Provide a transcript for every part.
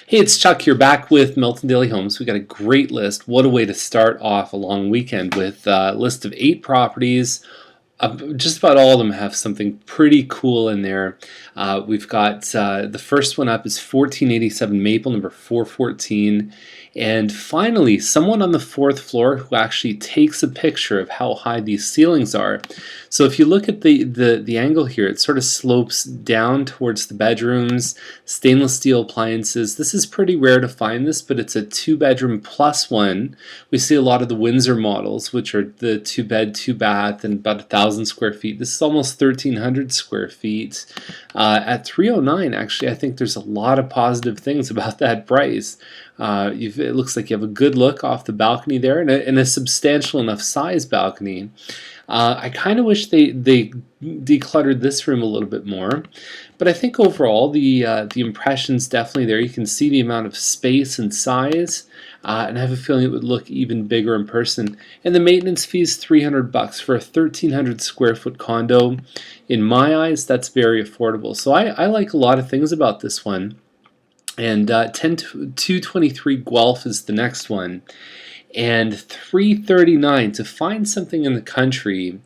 Hey, it's Chuck here back with Milton Daily Homes. We got a great list. What a way to start off a long weekend with a list of 8 properties. Just about all of them have something pretty cool in there. We've got the first one up is 1487 Maple, number 414. And finally, someone on the 4th floor who actually takes a picture of how high these ceilings are. So if you look at the angle here, it sort of slopes down towards the bedrooms, stainless steel appliances. This is pretty rare to find this, but it's a 2-bedroom plus one. We see a lot of the Windsor models, which are the 2-bed, 2-bath, and about 1,000 square feet. This is almost 1,300 square feet. At 309, actually, I think there's a lot of positive things about that price. It looks like you have a good look off the balcony there, and a substantial enough size balcony. I kind of wish they decluttered this room a little bit more, but I think overall the impression's definitely there. You can see the amount of space and size, and I have a feeling it would look even bigger in person. And the maintenance fee is $300 for a 1,300 square foot condo. In my eyes, that's very affordable. So I like a lot of things about this one. And 223 Guelph is the next one. And 339 to find something in the country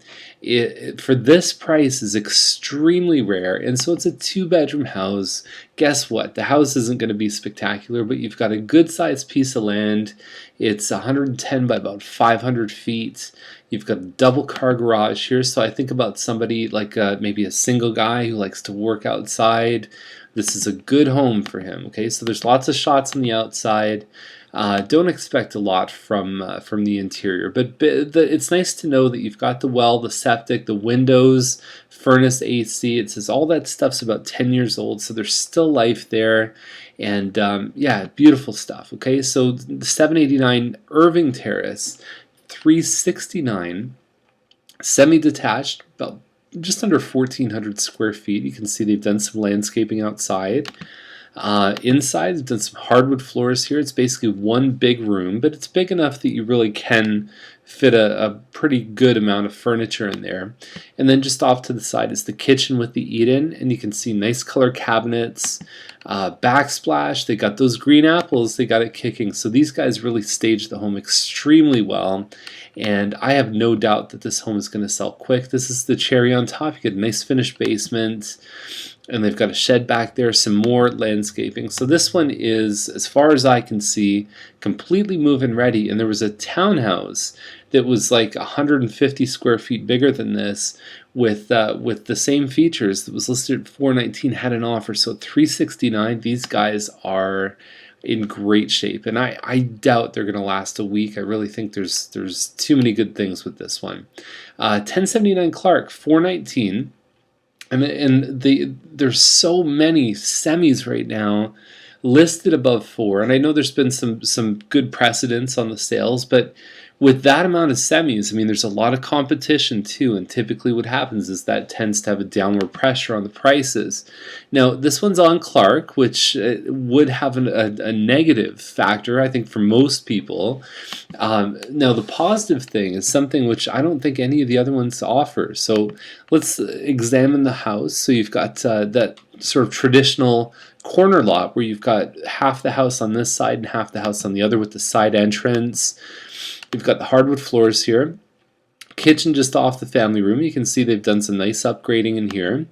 for this price is extremely rare. And so it's a 2-bedroom house. Guess what? The house isn't going to be spectacular, but you've got a good sized piece of land. It's 110 by about 500 feet. You've got a double car garage here, so I think about somebody like maybe a single guy who likes to work outside. This is a good home for him. Okay, so there's lots of shots on the outside. Don't expect a lot from the interior, but it's nice to know that you've got the well, the septic, the windows, furnace, AC. It says all that stuff's about 10 years old, so there's still life there, and yeah, beautiful stuff. Okay, so the 789 Irving Terrace, 369, semi-detached, about just under 1,400 square feet. You can see they've done some landscaping outside. Inside, they've done some hardwood floors here. It's basically one big room, but it's big enough that you really can fit a pretty good amount of furniture in there. And then just off to the side is the kitchen with the eat-in, and you can see nice color cabinets, backsplash. They got those green apples, they got it kicking. So these guys really staged the home extremely well, and I have no doubt that this home is going to sell quick. This is the cherry on top. You get a nice finished basement, and they've got a shed back there, some more landscaping. So this one is, as far as I can see, completely move-in ready. And there was a townhouse that was like 150 square feet bigger than this, with the same features, that was listed at 419, had an offer. So at 369, these guys are in great shape, and I doubt they're going to last a week. I really think there's too many good things with this one. 1079 Clark, 419. And there's so many semis right now listed above 4, and I know there's been some good precedents on the sales, but with that amount of semis, I mean, there's a lot of competition too, and typically what happens is that tends to have a downward pressure on the prices. Now, this one's on Clark, which would have a negative factor, I think, for most people. Now, the positive thing is something which I don't think any of the other ones offer. So let's examine the house. So you've got that sort of traditional corner lot where you've got half the house on this side and half the house on the other with the side entrance. You've got the hardwood floors here. Kitchen just off the family room. You can see they've done some nice upgrading in here.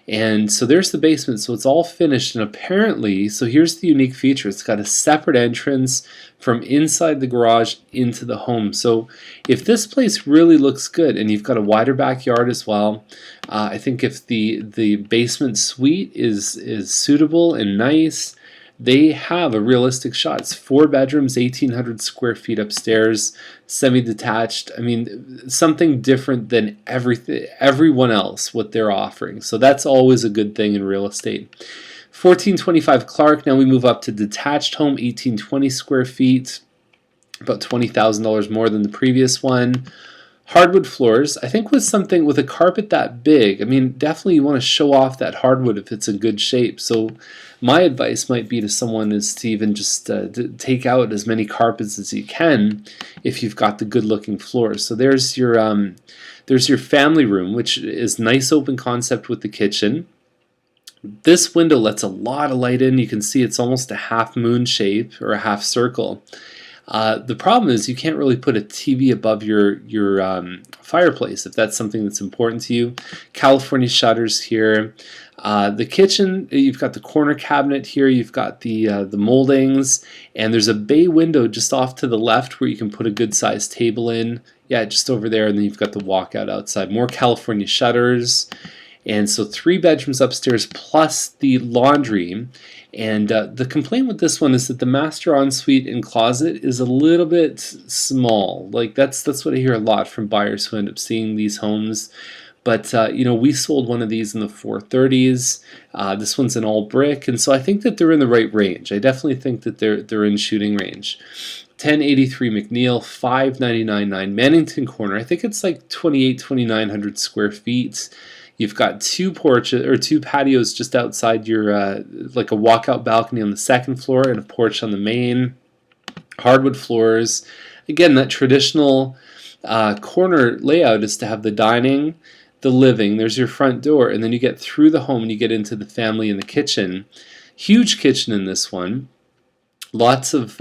And so there's the basement. So it's all finished, and apparently, so here's the unique feature. It's got a separate entrance from inside the garage into the home. So if this place really looks good, and you've got a wider backyard as well, I think if the basement suite is suitable and nice, they have a realistic shot. It's 4 bedrooms, 1,800 square feet upstairs, semi-detached. I mean, something different than everyone else, what they're offering. So that's always a good thing in real estate. 1425 Clark, now we move up to detached home, 1,820 square feet, about $20,000 more than the previous one. Hardwood floors, I think with something with a carpet that big, I mean, definitely you want to show off that hardwood if it's in good shape. So my advice might be to someone is to even just to take out as many carpets as you can if you've got the good looking floors. So there's your family room, which is nice open concept with the kitchen. This window lets a lot of light in. You can see it's almost a half moon shape or a half circle. The problem is you can't really put a TV above your fireplace if that's something that's important to you. California shutters here. The kitchen, you've got the corner cabinet here, you've got the moldings, and there's a bay window just off to the left where you can put a good sized table in. Yeah, just over there, and then you've got the walkout outside. More California shutters. And so 3 bedrooms upstairs plus the laundry. And the complaint with this one is that the master ensuite and closet is a little bit small. Like that's what I hear a lot from buyers who end up seeing these homes. But you know, we sold one of these in the 430s. This one's an all brick, and so I think that they're in the right range. I definitely think that they're in shooting range. 1083 McNeil, 599.9 Mannington Corner. I think it's like 2,900 square feet. You've got 2 porches or 2 patios just outside your like a walkout balcony on the second floor and a porch on the main. Hardwood floors. Again, that traditional corner layout is to have the dining, the living, there's your front door, and then you get through the home and you get into the family and the kitchen. Huge kitchen in this one. Lots of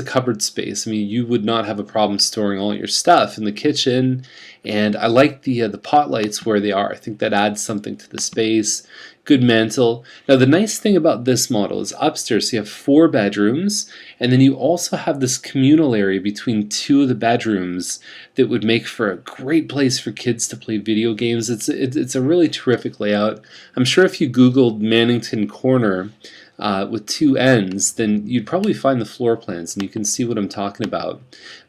cupboard space. I mean, you would not have a problem storing all your stuff in the kitchen. And I like the pot lights where they are. I think that adds something to the space. Good mantle. Now the nice thing about this model is upstairs you have 4 bedrooms, and then you also have this communal area between 2 of the bedrooms that would make for a great place for kids to play video games. It's a really terrific layout. I'm sure if you Googled Mannington Corner with 2 ends, then you'd probably find the floor plans and you can see what I'm talking about.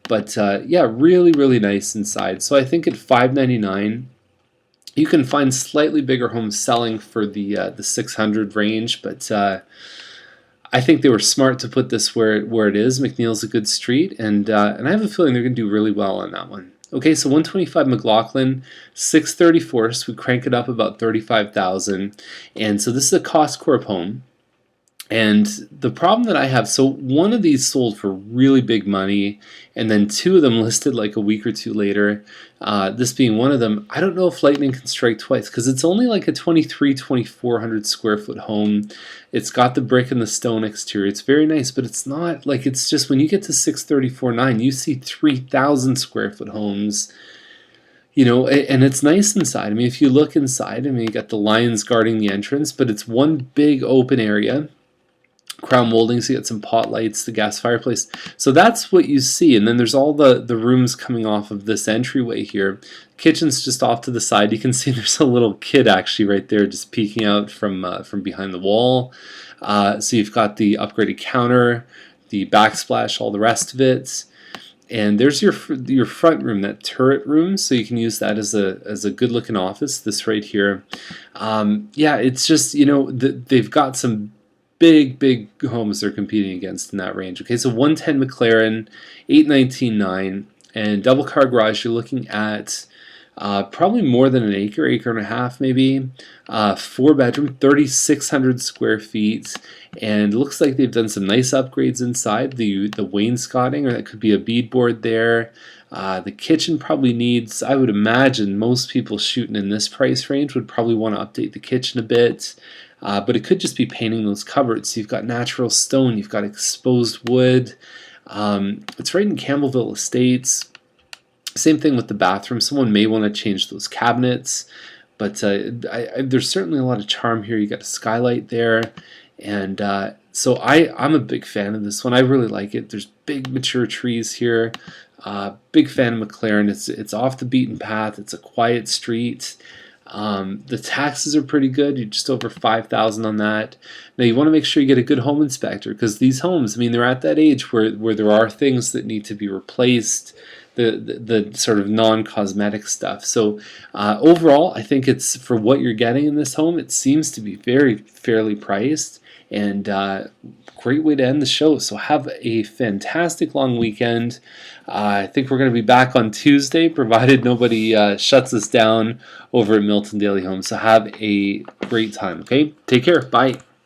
But yeah, really, really nice inside. So I think at $599, you can find slightly bigger homes selling for the 600 range, but I think they were smart to put this where it is. McNeil's a good street, and I have a feeling they're going to do really well on that one. Okay, so 125 McLaughlin, 634, so we crank it up about 35,000, and so this is a cost corp home. And the problem that I have, so one of these sold for really big money, and then 2 of them listed like a week or 2 later, this being one of them. I don't know if lightning can strike twice, because it's only like a 2,400 square foot home. It's got the brick and the stone exterior. It's very nice, but it's not like, it's just when you get to 634.9, you see 3,000 square foot homes. You know, and it's nice inside. I mean, if you look inside, I mean, you got the lions guarding the entrance, but it's one big open area. Crown moldings, you get some pot lights, the gas fireplace. So that's what you see, and then there's all the rooms coming off of this entryway here. Kitchen's just off to the side. You can see there's a little kid actually right there just peeking out from behind the wall. So you've got the upgraded counter, the backsplash, all the rest of it. And there's your front room, that turret room, so you can use that as a good looking office. This right here, yeah, it's just, you know, they've got some big homes they're competing against in that range. Okay, so 110 McLaren, 819.9, and double car garage. You're looking at probably more than an acre and a half, maybe. 4 bedroom, 3,600 square feet, and it looks like they've done some nice upgrades inside. The wainscoting, or that could be a beadboard there. The kitchen probably needs, I would imagine, most people shooting in this price range would probably want to update the kitchen a bit. But it could just be painting those cupboards. So you've got natural stone, you've got exposed wood. It's right in Campbellville Estates. Same thing with the bathroom. Someone may want to change those cabinets, but there's certainly a lot of charm here. You got a skylight there, and so I'm a big fan of this one. I really like it. There's big mature trees here. Big fan of McLaren. It's off the beaten path. It's a quiet street. The taxes are pretty good. You're just over $5,000 on that. Now you want to make sure you get a good home inspector, because these homes, I mean, they're at that age where there are things that need to be replaced, the sort of non-cosmetic stuff. So overall, I think it's, for what you're getting in this home, it seems to be very fairly priced, and great way to end the show. So have a fantastic long weekend. I think we're going to be back on Tuesday, provided nobody shuts us down over at Milton Daily Homes. So have a great time, okay? Take care. Bye.